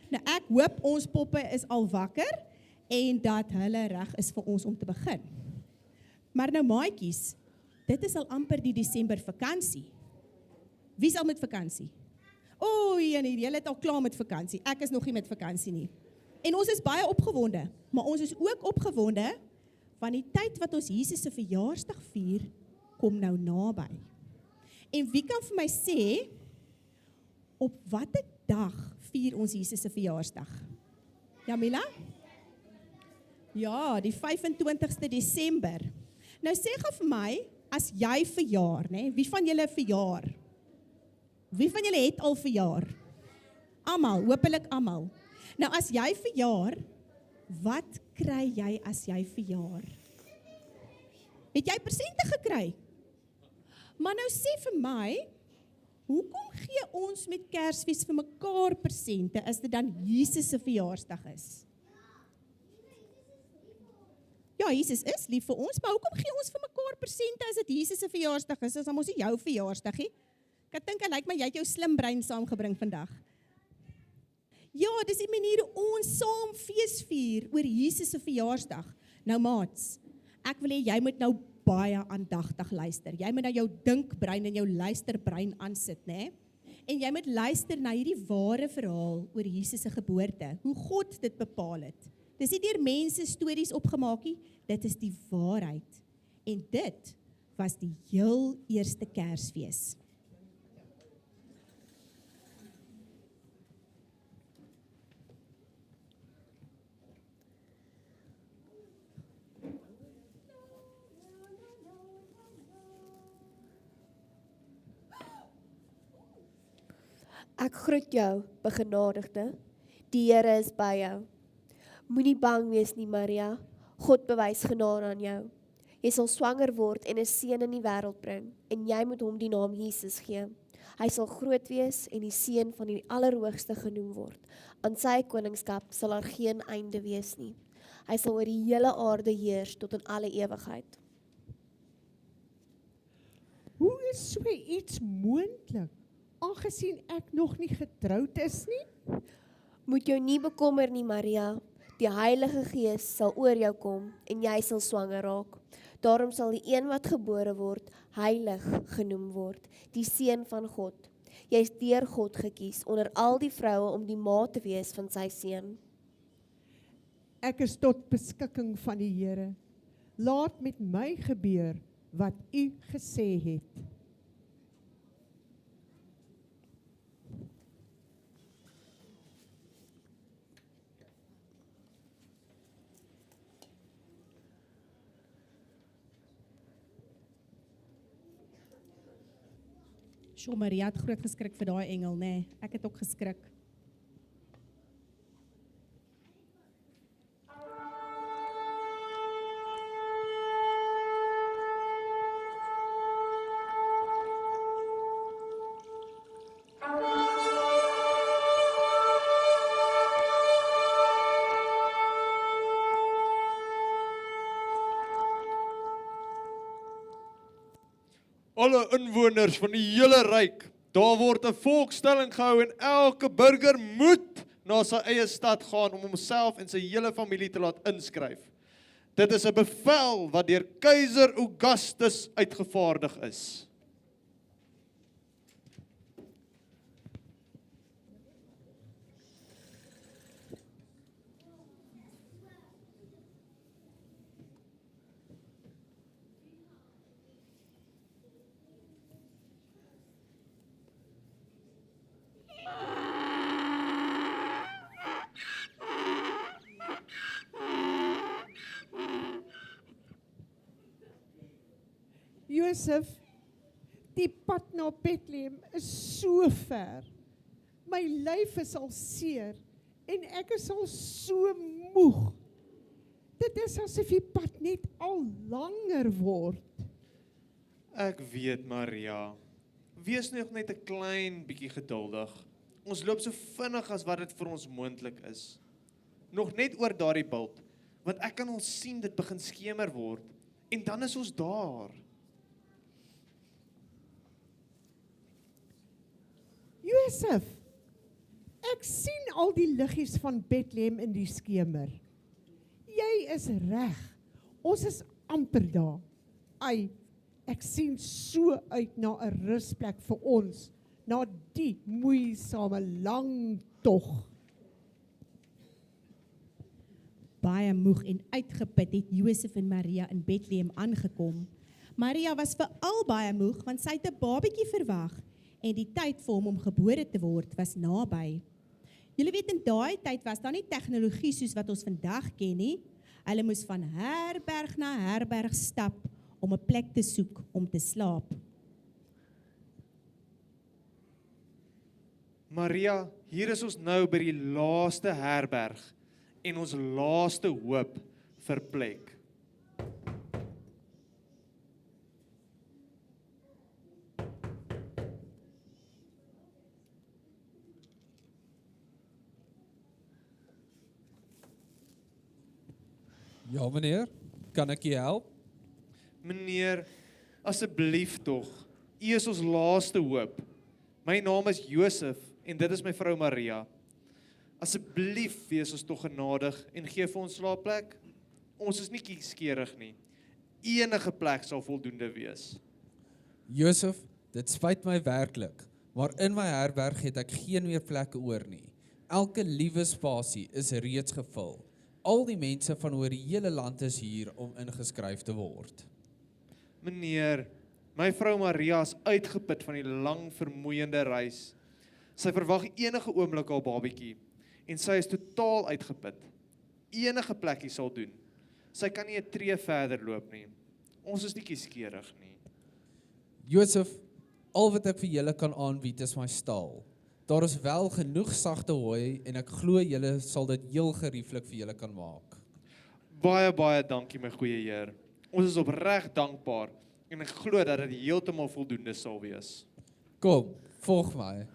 Nou ek hoop ons poppe is al wakker en dat hulle reg is vir ons om te begin. Maar nou maatjies, dit is al amper die Desember vakansie. Wie is al met vakansie? O, nee, julle het al klaar met vakansie. Ek is nog nie met vakansie nie. En ons is baie opgewonde, maar ons is ook opgewonde van die tyd wat ons Jesus se verjaarsdag vier, kom nou naby. En wie kan vir my sê, op watter dag vier ons Jesus se verjaarsdag? Jamila? Ja, die 25ste Desember. Nou sê gou vir my, as jy verjaar, né? Wie van julle verjaar? Wie van julle het al verjaar? Almal, hopelik almal. Nou as jy verjaar, wat kry jy as jy verjaar? Het jy persente gekry? Maar nou sê vir my, hoekom gee ons met Kersfees vir mekaar persente as dit dan Jesus se verjaarsdag is? Ja, Jesus is lief vir ons, maar hoekom gee ons vir mekaar persente as dit Jesus se verjaarsdag is, as dan mos nie jou verjaarsdag nie? Ek dink, lyk my, jy het jou slim brein saamgebring vandag. Ja, dis die manier hoe ons saam fees vier oor Jesus se verjaarsdag. Nou maats, ek wil hê jy moet nou baie aandagtig luister. Jy moet nou jou dinkbrein en jou luisterbrein aansit, né? En jy moet luister na hierdie ware verhaal oor Jesus se geboorte, hoe God dit bepaal het. Dis nie deur mense stories opgemaak nie, dit is die waarheid. En dit was die heel eerste Kersfees. Ek groet jou, begenadigde. Die Here is by jou. Moenie bang wees nie, Maria. God bewys genade aan jou. Jy sal swanger word en 'n seun in die wêreld bring, en jy moet hom die naam Jesus gee. Hy sal groot wees en die seun van die Allerhoogste genoem word. Aan sy koningskap sal daar geen einde wees nie. Hy sal oor die hele aarde heers tot in alle ewigheid. Hoe is so iets moontlik, aangesien ek nog nie getroud is nie? Moet jou nie bekommer nie, Maria. Die Heilige Gees sal oor jou kom en jy sal swanger raak. Daarom sal die een wat gebore word, heilig genoem word, die seun van God. Jy is deur God gekies onder al die vroue om die ma te wees van sy seun. Ek is tot beskikking van die Here. Laat met my gebeur wat u gesê het. Sjoe, Maria het groot geskrik vir daai engel, né? Ek het ook geskrik. Alle inwoners van die hele ryk, daar word 'n volkstelling gehou en elke burger moet na sy eie stad gaan om homself en sy hele familie te laat inskryf. Dit is 'n bevel wat deur keiser Augustus uitgevaardig is. Josef, die pad na Bethlehem is so ver. My lyf is al seer en ek is al so moeg. Dit is asof die pad net al langer word. Ek weet, Maria. Wees nog net 'n klein bietjie geduldig. Ons loop so vinnig as wat dit vir ons moontlik is. Nog net oor daardie bult, want ek kan al sien dit begin skemer word en dan is ons daar. Josef, Ek sien al die liggies van Bethlehem in die skemer. Jy is reg. Ons is amper daar. Ai, ek sien so uit na 'n rusplek vir ons, na die moeisame lang tog. Baie moeg en uitgeput het Josef en Maria in Bethlehem aangekom. Maria was veral baie moeg, want sy het 'n babatjie verwag en die tyd vir hom om gebore te word was naby. Julle weet, in daai tyd was daar nie tegnologie soos wat ons vandag ken nie. Hulle moes van herberg na herberg stap om 'n plek te soek om te slaap. Maria, hier is ons nou by die laaste herberg en ons laaste hoop vir plek. Ja meneer, kan ek u help? Meneer, asseblief tog, u is ons laaste hoop. My naam is Josef en dit is my vrou Maria. Asseblief wees ons tog genadig en gee vir ons slaapplek. Ons is nie kieskeurig nie. Enige plek sal voldoende wees. Josef, dit spyt my werklik, maar in my herberg het ek geen meer plekke oor nie. Elke liewe spasie is reeds gevul. Al die mense van oor die hele land is hier om ingeskryf te word. Meneer, my vrou Maria is uitgeput van die lang vermoeiende reis. Sy verwag enige oomblik haar babatjie en sy is totaal uitgeput. Enige plekkie sal doen. Sy kan nie 'n tree verder loop nie. Ons is nie kieskeurig nie. Josef, al wat ek vir julle kan aanbied is my stal. Daar is wel genoeg sagte hooi en ek glo julle sal dit heel gerieflik vir julle kan maak. Baie dankie my goeie Heer. Ons is opreg dankbaar en ek glo dat dit heeltemal voldoende sal wees. Kom, volg my.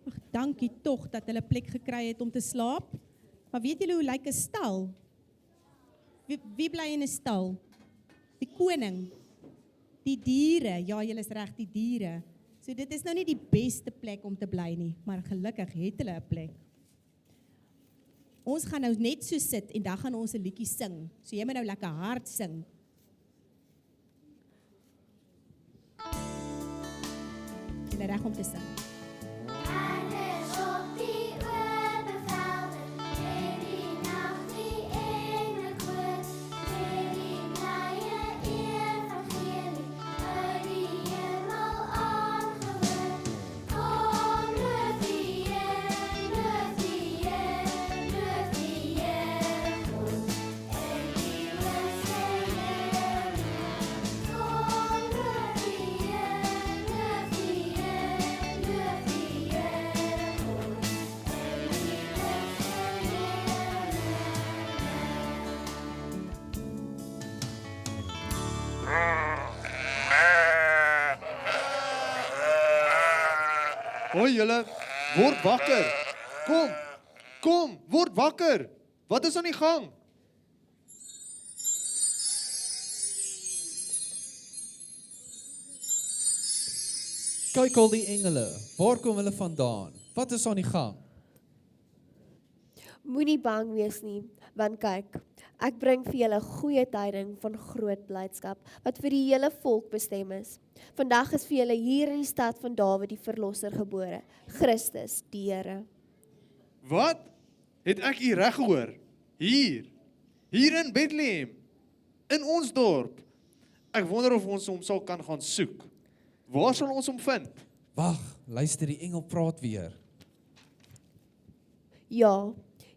Ag, dankie tog dat hulle plek gekry het om te slaap. Maar weet julle hoe lyk 'n stal? Wie bly in 'n stal? Die koning. Die diere, ja, julle is reg, die diere. So dit is nou nie die beste plek om te bly nie, maar gelukkig het hulle 'n plek. Ons gaan nou net so sit en dan gaan ons 'n liedjie sing. So jy moet nou lekker hard sing. Julle reg om te sing. Hoi julle, word wakker. Kom, word wakker. Wat is aan die gang? Kyk al die engele, waar kom hulle vandaan? Wat is aan die gang? Moenie bang wees nie, want kyk, ek bring vir julle goeie tyding van groot blydskap, wat vir die hele volk bestem is. Vandag is vir julle hier in die stad van Dawid die verlosser gebore, Christus, die Here. Wat? Het ek u reg gehoor? Hier in Bethlehem, in ons dorp. Ek wonder of ons hom sal kan gaan soek. Waar sal ons hom vind? Wag, luister, die engel praat weer. Ja,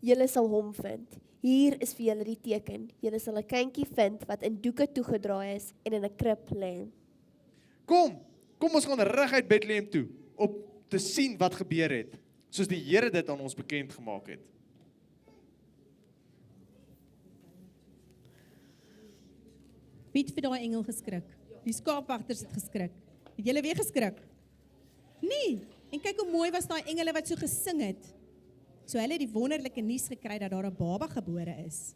julle sal hom vind. Hier is vir julle die teken. Julle sal 'n kindjie vind wat in doeke toegedraai is en in 'n krib lê. Kom ons gaan reguit Bethlehem toe, om te sien wat gebeur het, soos die Here dit aan ons bekend gemaak het. Wie het vir daai engel geskrik? Die skaapwagters het geskrik. Het julle weer geskrik? Nee, en kyk hoe mooi was daai engele wat so gesing het. So hulle het die wonderlike nuus gekry dat daar 'n baba gebore is.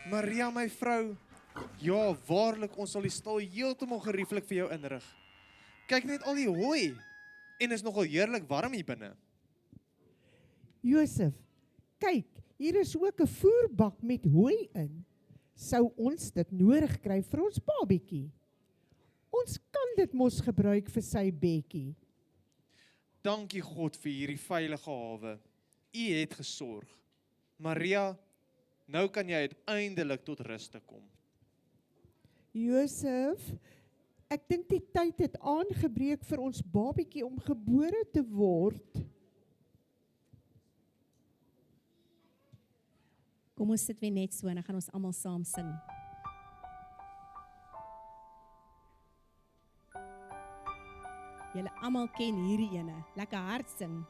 Maria, my vrou, ja, waarlik, ons sal die stal heeltemal gerieflik vir jou inrig. Kyk net al die hooi, en is nogal heerlik warm hier binne. Josef, kyk, hier is ook 'n voerbak met hooi in. Sou ons dit nodig kry vir ons babietjie? Ons kan dit mos gebruik vir sy bekkie. Dankie God vir hierdie veilige hawe. U het gesorg. Maria, nou kan jy uiteindelik tot ruste kom. Josef, ek dink die tyd het aangebreek vir ons babietjie om gebore te word. Kom ons sit weer net so en dan gaan ons almal saam sing. Julle almal ken hierdie ene, lekker hard sing.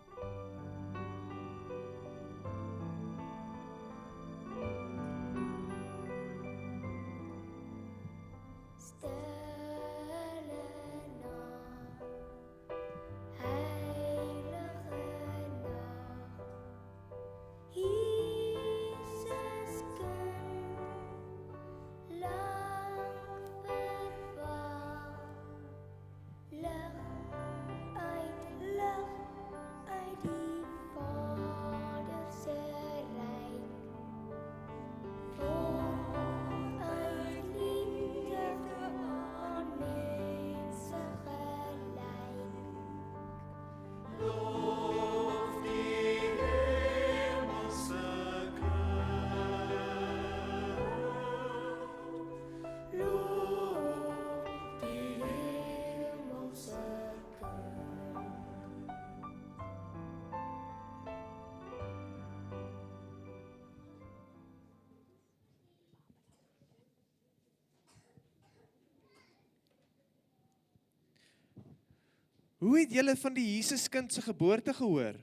Hoe het julle van die Jesuskind se geboorte gehoor?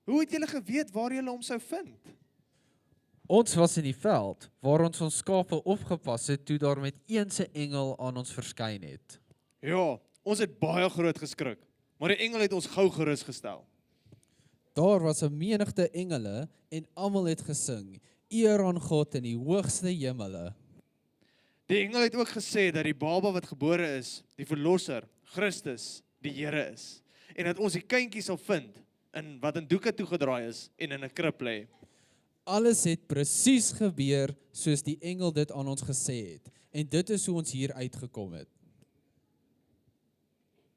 Hoe het julle geweet waar julle hom sou vind? Ons was in die veld, waar ons skape opgepas het, toe daar met een se engel aan ons verskyn het. Ja, ons het baie groot geskrik, maar die engel het ons gou gerus gestel. Daar was 'n menigte engele en almal het gesing, eer aan God in die hoogste hemele. Die engel het ook gesê dat die baba wat gebore is, die verlosser, Christus, die Here is, en dat ons die kindjie sal vind, wat in doeke toegedraai is, en in 'n krib lê. Alles het presies gebeur, soos die engel dit aan ons gesê het, en dit is hoe ons hier uitgekom het.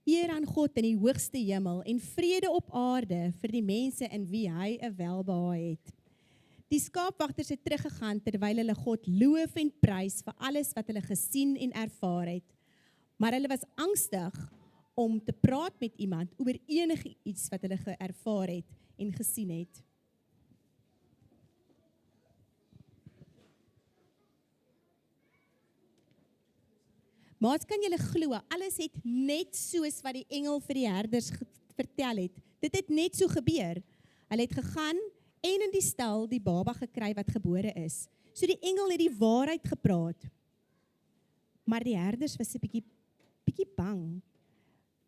Eer aan God in die hoogste hemel en vrede op aarde vir die mense in wie hy 'n welbehae het. Die skaapwagters het teruggegaan terwyl hulle God loof en prys vir alles wat hulle gesien en ervaar het. Maar hulle was angstig om te praat met iemand oor enige iets wat hulle geervaar het en gesien het. Maats, kan julle glo, alles het net soos wat die engel vir die herders vertel het. Dit het net so gebeur. Hulle het gegaan en in die stal die baba gekry wat gebore is. So die engel het die waarheid gepraat. Maar die herders was 'n bietjie bang.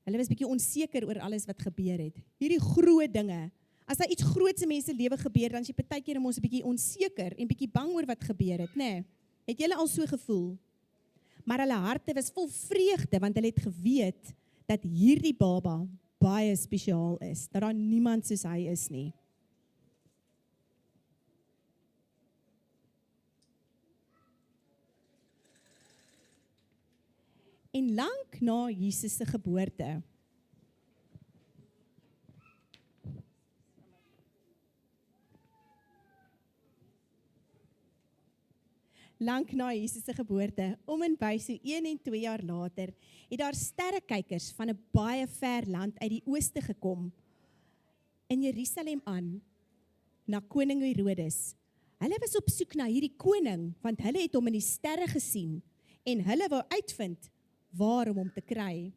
Hulle was bietjie onseker oor alles wat gebeur het. Hierdie groot dinge. As daar iets groots in mense lewe gebeur, dan is jy partykeer ons 'n bietjie onseker en bietjie bang oor wat gebeur het, nê? Het julle al so gevoel? Maar hulle harte was vol vreugde, want hulle het geweet dat hierdie baba baie spesiaal is, dat daar niemand soos hy is nie. En lank na Jesus se geboorte, om en by so 1 en 2 jaar later, het daar sterrekykers van 'n baie ver land uit die ooste gekom in Jerusalem aan, na koning Herodes. Hulle was op soek na hierdie koning, want hulle het hom in die sterre gesien, en hulle wou uitvind waar om hom te kry.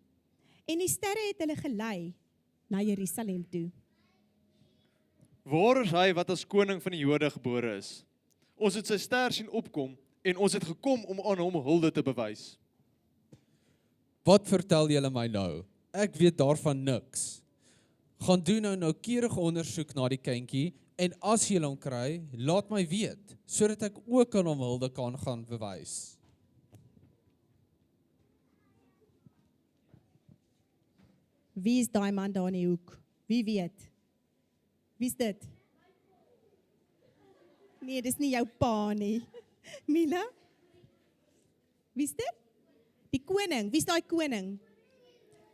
En die sterre het hulle gelei na Jerusalem toe. Waar is hy wat as koning van die Jode gebore is? Ons het sy ster sien opkom, en ons het gekom om aan hom hulde te bewys. Wat vertel julle my nou? Ek weet daarvan niks. Gaan doen nou noukeurig ondersoek na die kindjie En as julle hom kry, laat my weet, sodat ek ook aan hom hulde kan gaan bewys. Wie is daai man daar in die hoek? Wie weet? Wie is dit? Nee, dis nie jou pa nie. Mila? Wie is dit? Die koning. Wie is daai koning?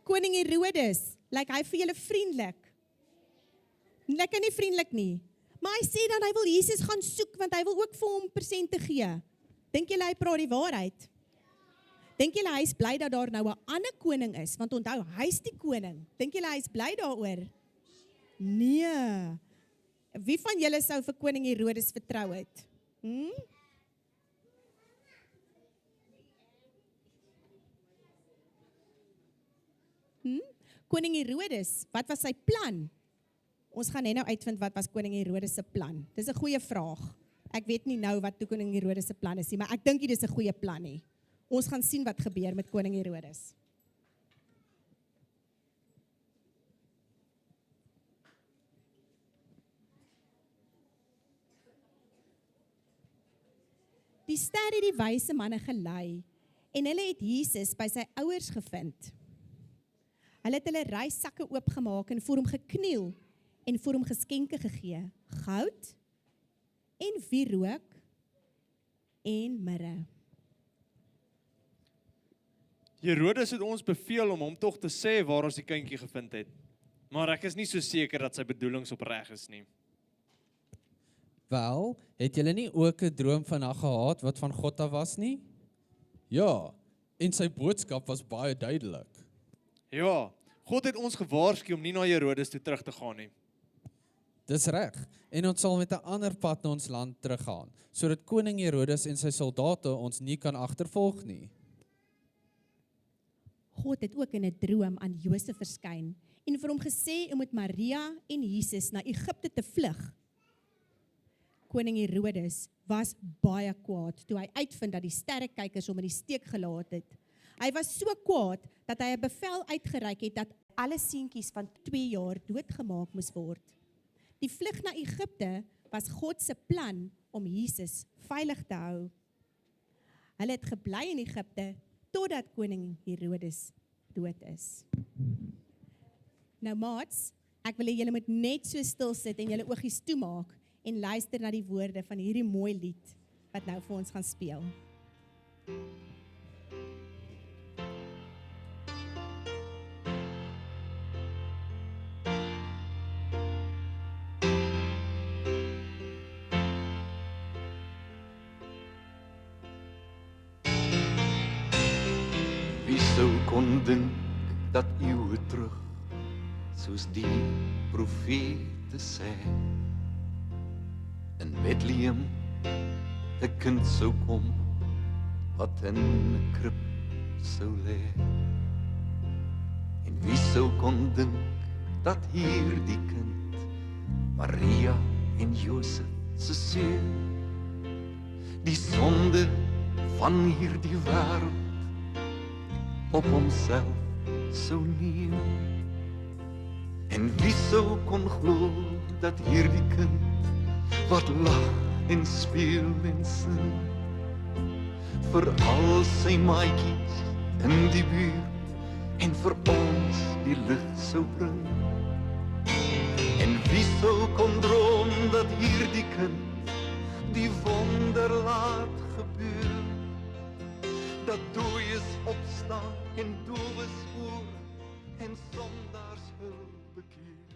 Koning Herodes. Lyk hy vir julle vriendelik? Lekker nie vriendelik nie. Maar hy sê dan hy wil Jesus gaan soek, want hy wil ook vir hom persente gee. Dink julle hy praat die waarheid? Dink julle hy is bly dat daar nou 'n ander koning is? Want onthou, hy is die koning. Dink julle hy is bly daaroor? Nee. Wie van julle sou vir koning Herodes vertrou het? Koning Herodes, wat was sy plan? Ons gaan net nou uitvind wat was koning Herodes se plan. Dis 'n goeie vraag. Ek weet nie nou wat koning Herodes se plan is nie, maar ek dink dit is 'n goeie plan nie. Ons gaan sien wat gebeur met koning Herodes. Die ster het die wyse manne gelei en hulle het Jesus by sy ouers gevind. Hulle het hulle reissakke oopgemaak en voor hom gekniel en vir hom geskenke gegee, goud en wierook en mirre. Herodes het ons beveel om hom tog te sê waar ons die kindjie gevind het. Maar ek is nie so seker dat sy bedoelings opreg is nie. Wel, het julle nie ook 'n droom vandag gehad wat van God af was nie? Ja, en sy boodskap was baie duidelik. Ja, God het ons gewaarsku om nie na Herodes toe terug te gaan nie. Dis reg, en ons sal met 'n ander pad na ons land teruggaan, sodat koning Herodes en sy soldate ons nie kan agtervolg nie. God het ook in 'n droom aan Josef verskyn en vir hom gesê om met Maria en Jesus na Egipte te vlug. Koning Herodes was baie kwaad toe hy uitvind dat die sterrekykers hom in die steek gelaat het. Hy was so kwaad dat hy 'n bevel uitgereik het dat alle seentjies van 2 jaar doodgemaak moes word. Die vlug na Egipte was God se plan om Jesus veilig te hou. Hulle het gebly in Egipte totdat koning Herodes dood is. Nou maats, ek wil hê julle moet net so stil sit en julle oogies toemaak en luister na die woorde van hierdie mooi lied wat nou vir ons gaan speel. Wie sou kon dink dat eeue terug, soos die profete sê, in Bethlehem 'n kind sou kom, wat in 'n krib sou lê. En wie sou kon dink dat hierdie kind, Maria en Josef se seun, die sonde van hierdie wêreld op homself sou neem. En wie sou kon glo dat hierdie kind, wat lag en speel en sing, vir al sy maatjies in die buurt en vir ons die lig sou bring. En wie sou kon droom dat hierdie kind die wonder laat gebeur, dat dooies opstaan en dowes hoor en sondaars hul bekeer.